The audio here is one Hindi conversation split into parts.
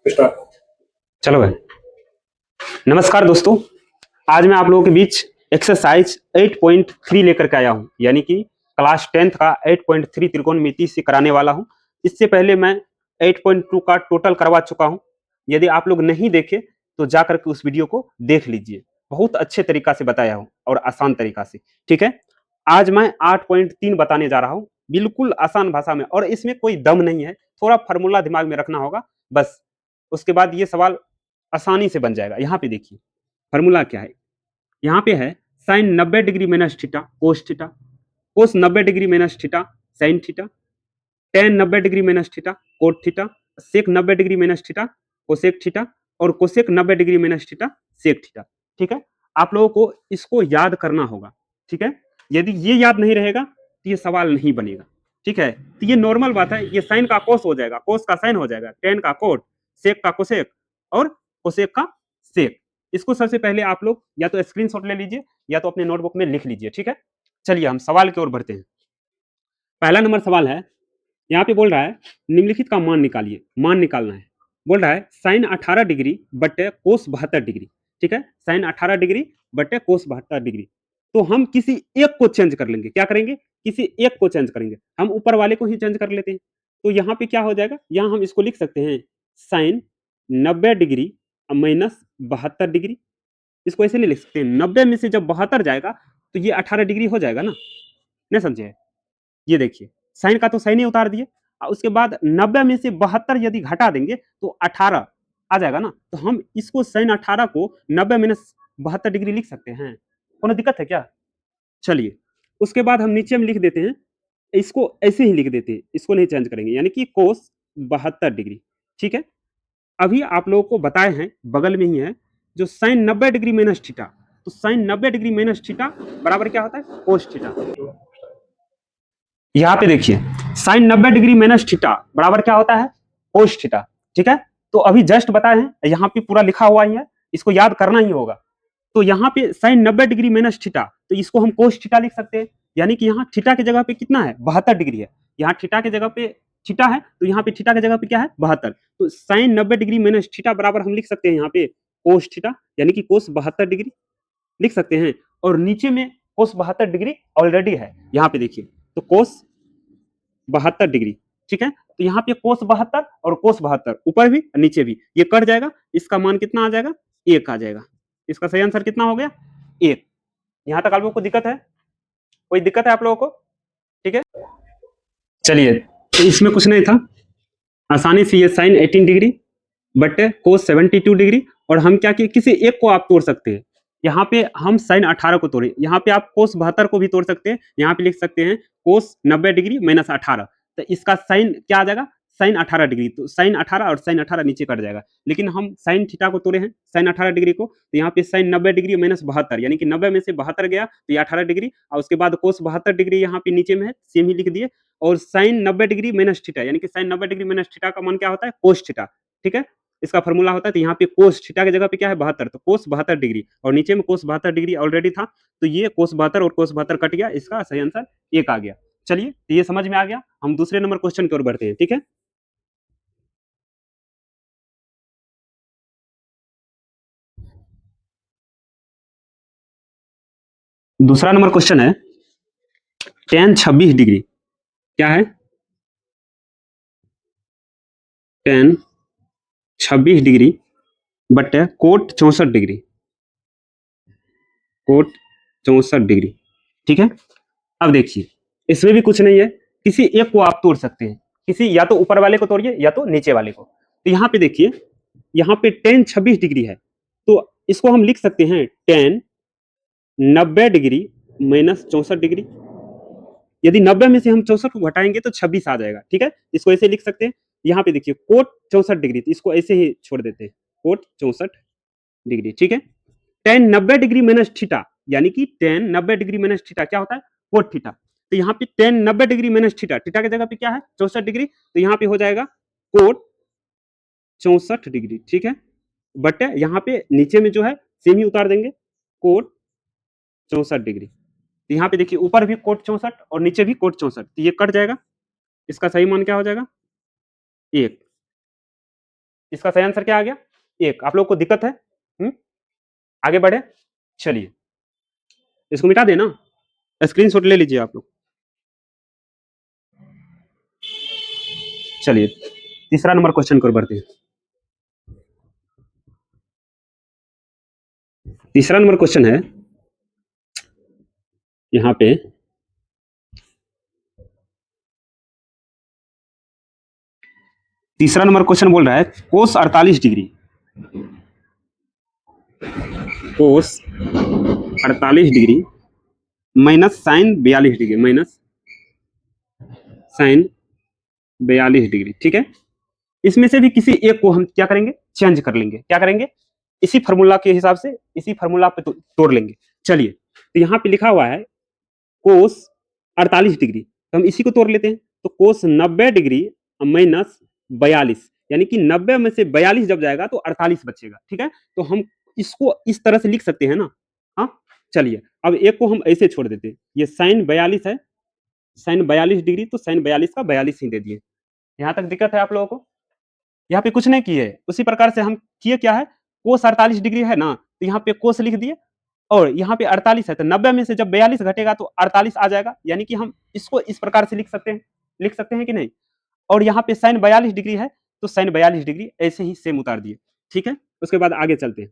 स्टार्ट। चलो भाई, नमस्कार दोस्तों। आज मैं आप लोगों के बीच एक्सरसाइज 8.3 लेकर के आया हूं, यानी कि क्लास 10th का 8.3 त्रिकोणमिति से कराने वाला हूं। इससे पहले मैं 8.2 का टोटल करवा चुका हूं। यदि आप लोग नहीं देखे तो जाकर के उस वीडियो को देख लीजिए। बहुत अच्छे तरीका से बताया हूं और आसान तरीका से। ठीक है, आज मैं 8.3 बताने जा रहा हूं, बिल्कुल आसान भाषा में, और इसमें कोई दम नहीं है। थोड़ा फार्मूला दिमाग में रखना होगा बस। उसके बाद ये सवाल आसानी से बन जाएगा। यहाँ पे देखिए फॉर्मूला क्या है। यहाँ पे है sine 90 degree minus theta cos theta, cos 90 degree minus theta sine theta, tan 90 degree minus theta cot theta, sec 90 degree minus theta cosec theta, और cosec 90 degree minus theta sec theta. ठीक है, आप लोगों को इसको याद करना होगा। ठीक है, यदि ये याद नहीं रहेगा तो ये सवाल नहीं बनेगा। ठीक है, तो ये नॉर्मल बात है। ये साइन का कोस हो जाएगा, कोस का साइन हो जाएगा, टेन का कोट, सेक का कोसेक, और कोसेक का सेक। इसको सबसे पहले आप लोग या तो स्क्रीनशॉट ले लीजिए या तो अपने नोटबुक में लिख लीजिए। ठीक है, चलिए हम सवाल की ओर बढ़ते हैं। पहला नंबर सवाल है, यहाँ पे बोल रहा है निम्नलिखित का मान निकालिए। मान निकालना है। बोल रहा है साइन 18 डिग्री बटे कोस 72 डिग्री। ठीक है, साइन 18 डिग्री बटे कोस 72 डिग्री। तो हम किसी एक को चेंज कर लेंगे। क्या करेंगे? किसी एक को चेंज करेंगे। हम ऊपर वाले को ही चेंज कर लेते हैं। तो यहाँ पे क्या हो जाएगा, यहाँ हम इसको लिख सकते हैं साइन 90 डिग्री माइनस 72 डिग्री। इसको ऐसे नहीं लिख सकते, 90 में से जब 72 जाएगा तो ये 18 डिग्री हो जाएगा ना। नहीं समझे? ये देखिए, साइन का तो साइन ही उतार दिए, और उसके बाद 90 में से 72 यदि घटा देंगे तो 18 आ जाएगा ना। तो हम इसको साइन 18 को 90 माइनस 72 डिग्री लिख सकते हैं। कोनो दिक्कत है क्या? चलिए, उसके बाद हम नीचे में लिख देते हैं, इसको ऐसे ही लिख देते हैं, इसको नहीं चेंज करेंगे, यानी कि कोस 72 डिग्री। ठीक है, अभी आप लोगों को बताए हैं, बगल में ही है जो साइन 90 डिग्री माइनस थीटा। तो साइन 90 डिग्री माइनस थीटा बराबर क्या होता है? Cos theta. यहाँ पे देखिए साइन 90 डिग्री माइनस थीटा बराबर क्या होता है? Cos theta. ठीक है, तो अभी जस्ट बताए हैं, यहाँ पे पूरा लिखा हुआ ही है, इसको याद करना ही होगा। तो यहाँ पे साइन 90 डिग्री माइनस थीटा, तो इसको हम कोस थीटा लिख सकते हैं। यानी कि यहाँ थीटा की जगह पे कितना है? 72 डिग्री है। यहाँ थीटा की जगह पे थीटा है, तो यहाँ पे थीटा की जगह पे क्या है? 72। तो साइन 90 डिग्री माइनस थीटा बराबर हम लिख सकते हैं यहाँ पे कोस थीटा, यानी कि कोस 72 डिग्री लिख सकते हैं। और नीचे में कोस 72 डिग्री ऑलरेडी है, यहाँ पे देखिए, तो कोस 72 डिग्री। ठीक है, तो यहाँ पे कोस 72 और कोस 72 ऊपर भी नीचे भी, ये कट जाएगा। इसका मान कितना आ जाएगा? 1 आ जाएगा। इसका सही आंसर कितना हो गया? 1। यहाँ तक आप लोगों को दिक्कत है? कोई दिक्कत है आप लोगों को? ठीक है, चलिए, तो इसमें कुछ नहीं था, आसानी से ये साइन 18 डिग्री बटे कोस 72 डिग्री, और हम क्या किए, किसी एक को आप तोड़ सकते हैं। यहाँ पे हम साइन 18 को तोड़े, यहाँ पे आप कोस 72 को भी तोड़ सकते हैं। यहाँ पे लिख सकते हैं कोस 90 डिग्री माइनस 18। तो इसका साइन क्या आ जाएगा? Sign 18 degree. तो साइन 18 और साइन 18 नीचे कट जाएगा, लेकिन हम साइन थीटा को तोड़े हैं, साइन 18 डिग्री को। तो यहाँ पे साइन 90 डिग्री माइनस 72, यानी कि 90 में से 72 गया तो ये 18 डिग्री, और उसके बाद कोस 72 डिग्री यहाँ पे नीचे में है, सेम ही लिख दिए। और साइन 90 डिग्री माइनस थीटा, यानी कि साइन 90 डिग्री माइनस थीटा का मान क्या होता है? Cos theta. ठीक है, इसका फॉर्मूला होता है। तो यहाँ पे कोस थीटा की जगह पे क्या है? 72। तो कोस 72 डिग्री, और नीचे में कोस 72 डिग्री ऑलरेडी था, तो ये कोस 72 और कोस 72 कट गया, इसका सही आंसर 1 आ गया। चलिए, तो ये समझ में आ गया। हम दूसरे नंबर क्वेश्चन की ओर बढ़ते हैं। ठीक है, दूसरा नंबर क्वेश्चन है टेन 26 डिग्री। क्या है? टेन 26 डिग्री बटे कोट 64 डिग्री। Cot 64 degree. ठीक है, अब देखिए, इसमें भी कुछ नहीं है, किसी एक को आप तोड़ सकते हैं। किसी, या तो ऊपर वाले को तोड़िए या तो नीचे वाले को। तो यहाँ पे देखिए, यहाँ पे टेन 26 डिग्री है, तो इसको हम लिख सकते हैं टेन 90 डिग्री माइनस 64 डिग्री। यदि 90 में से हम 64 को घटाएंगे तो 26 आ जाएगा। ठीक है, इसको ऐसे लिख सकते हैं। यहाँ पे देखिए कोट 64 डिग्री, तो इसको ऐसे ही छोड़ देते हैं, कोट 64 डिग्री। ठीक है, टेन 90 डिग्री माइनस थीटा, यानी कि टेन 90 डिग्री माइनस थीटा क्या होता है? Cot theta. तो यहाँ पे ten 90 degree minus theta, theta की जगह पे क्या है? 64 डिग्री, तो यहाँ पे हो जाएगा कोट 64 डिग्री। ठीक है, बट यहाँ पे नीचे में जो है सेम ही उतार देंगे, कोट 64 डिग्री। तो यहाँ पे देखिए ऊपर भी कोट 64 और नीचे भी कोट 64, तो ये कट जाएगा। इसका सही मान क्या हो जाएगा? 1। इसका सही आंसर क्या आ गया? 1। आप लोग को दिक्कत है? आगे बढ़े, चलिए इसको मिटा देना, स्क्रीनशॉट ले लीजिए आप लोग। चलिए तीसरा नंबर क्वेश्चन को बढ़ते हैं। तीसरा नंबर क्वेश्चन है यहां पे, तीसरा नंबर क्वेश्चन बोल रहा है cos 48 degree, cos 48 degree minus sine 42 degree, minus sine 42 degree. ठीक है, इसमें से भी किसी एक को हम क्या करेंगे? चेंज कर लेंगे। क्या करेंगे? इसी फार्मूला के हिसाब से, इसी फार्मूला पे तोड़ लेंगे। चलिए, तो यहाँ पे लिखा हुआ है कोस 48 डिग्री, तो हम इसी को तोड़ लेते हैं। तो कोस 90 डिग्री माइनस 42, यानी कि 90 में से 42 जब जाएगा तो 48 बचेगा। ठीक है, तो हम इसको इस तरह से लिख सकते हैं ना। हाँ, चलिए अब एक को हम ऐसे छोड़ देते हैं, ये साइन 42 है, साइन 42 डिग्री, तो साइन 42 का 42 ही दे दिए। यहाँ तक दिक्कत है आप लोगों को? यहाँ पे कुछ नहीं किए, उसी प्रकार से हम किए क्या है, कोस 48 डिग्री है ना, तो यहाँ पे कोस लिख दिए, और यहाँ पे 48 है, तो 90 में से जब 42 घटेगा तो 48 आ जाएगा, यानी कि हम इसको इस प्रकार से लिख सकते हैं कि नहीं। और यहाँ पे साइन 42 डिग्री है, तो साइन 42 डिग्री ऐसे ही सेम उतार दिए। ठीक है, उसके बाद आगे चलते हैं।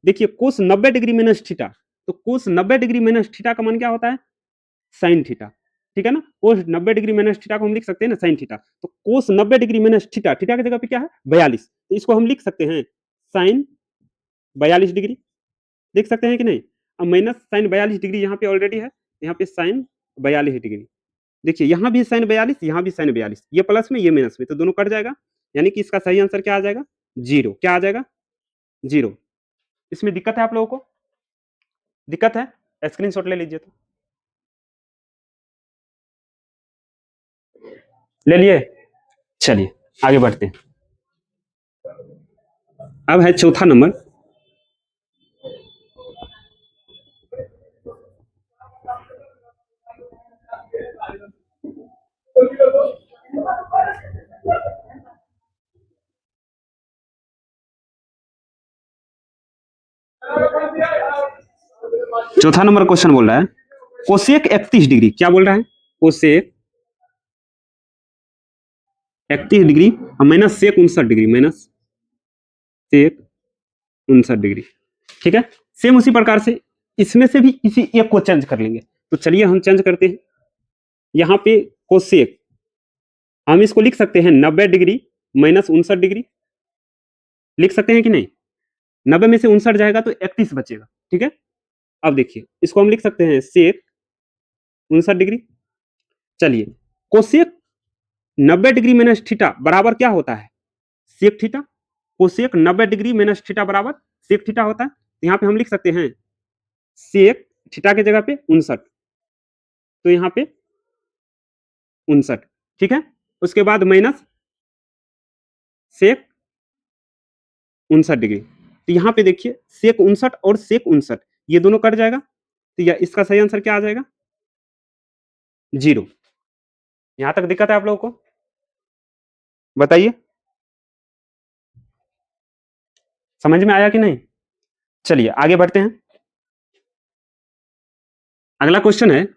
देखिए कोस 90 डिग्री माइनस थीटा, तो कोस 90 डिग्री माइनस थीटा का मान क्या होता है? Sine theta. ठीक है ना, कोस 90 डिग्री माइनस थीटा को हम लिख सकते हैं ना साइन थीटा। तो कोस 90 डिग्री माइनस थीटा, थीटा की जगह पे क्या है? 42, तो इसको हम लिख सकते हैं साइन 42 डिग्री, लिख सकते हैं कि नहीं। अब माइनस साइन 42 डिग्री यहाँ पे ऑलरेडी है, यहाँ पे साइन 42 डिग्री। देखिए यहाँ भी साइन 42, यहाँ भी साइन 42, ये प्लस में ये माइनस में, तो दोनों कट जाएगा, यानी कि इसका सही आंसर क्या आ जाएगा? 0। क्या आ जाएगा? 0। इसमें दिक्कत है आप लोगों को? दिक्कत है? स्क्रीनशॉट ले लीजिए, तो ले लिए। चलिए आगे बढ़ते हैं। अब है चौथा नंबर। चौथा नंबर क्वेश्चन बोल रहा है कोसेक 31 डिग्री, क्या बोल रहा है? Cosec 31 degree minus sec 59 degree, minus sec 59 degree. ठीक है, सेम उसी प्रकार से इसमें से भी किसी एक को चेंज कर लेंगे। तो चलिए हम चेंज करते हैं। यहाँ पे कोसेक हम इसको लिख सकते हैं 90 डिग्री माइनस 59 डिग्री, लिख सकते हैं कि नहीं। 90 में से 59 जाएगा तो 31 बचेगा। ठीक है, अब देखिए इसको हम लिख सकते हैं सेक 59 डिग्री। चलिए कोसेक 90 डिग्री माइनस थीटा बराबर क्या होता है? Sec theta. Cosec 90 degree minus theta बराबर सेक थीटा होता है। तो यहाँ पे हम लिख सकते हैं सेक थीटा की जगह पे 59, तो यहाँ पे 59। ठीक है, उसके बाद माइनस सेक 59 डिग्री, तो यहाँ पे देखिए सेक 59 और सेक 59 ये दोनों कट जाएगा, तो यह इसका सही आंसर क्या आ जाएगा? 0। यहां तक दिक्कत है आप लोगों को? बताइए, समझ में आया कि नहीं? चलिए आगे बढ़ते हैं। अगला क्वेश्चन है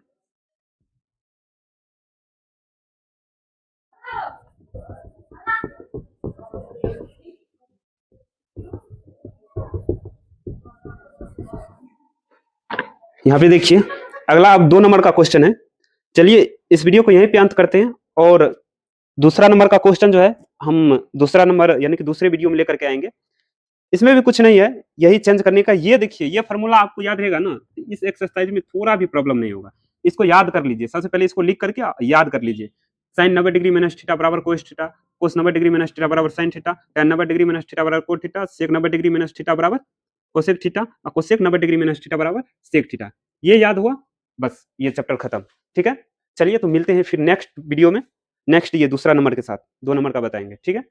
यहाँ पे देखिए, अगला अब 2 नंबर का क्वेश्चन है। चलिए इस वीडियो को यहीं पे अंत करते हैं, और दूसरा नंबर का क्वेश्चन जो है हम दूसरा नंबर यानी कि दूसरे वीडियो में लेकर के आएंगे। इसमें भी कुछ नहीं है, यही चेंज करने का। ये देखिए ये फॉर्मूला आपको याद रहेगा ना, इस एक्सरसाइज में थोड़ा भी प्रॉब्लम नहीं होगा। इसको याद कर लीजिए, सबसे पहले इसको लिख करके याद कर लीजिए। साइन 90 डिग्री माइनस थीटा बराबर कोस theta, cos 90 degree minus theta बराबर sine theta, tan 90 degree minus theta बराबर coat theta, sec 90 degree minus theta बराबर कोसेक थीटा, और कोसेक 90 डिग्री माइनस थीटा बराबर सेक थीटा। ये याद हुआ, बस ये चैप्टर खत्म। ठीक है, चलिए तो मिलते हैं फिर नेक्स्ट वीडियो में, नेक्स्ट ये दूसरा नंबर के साथ 2 नंबर का बताएंगे। ठीक है।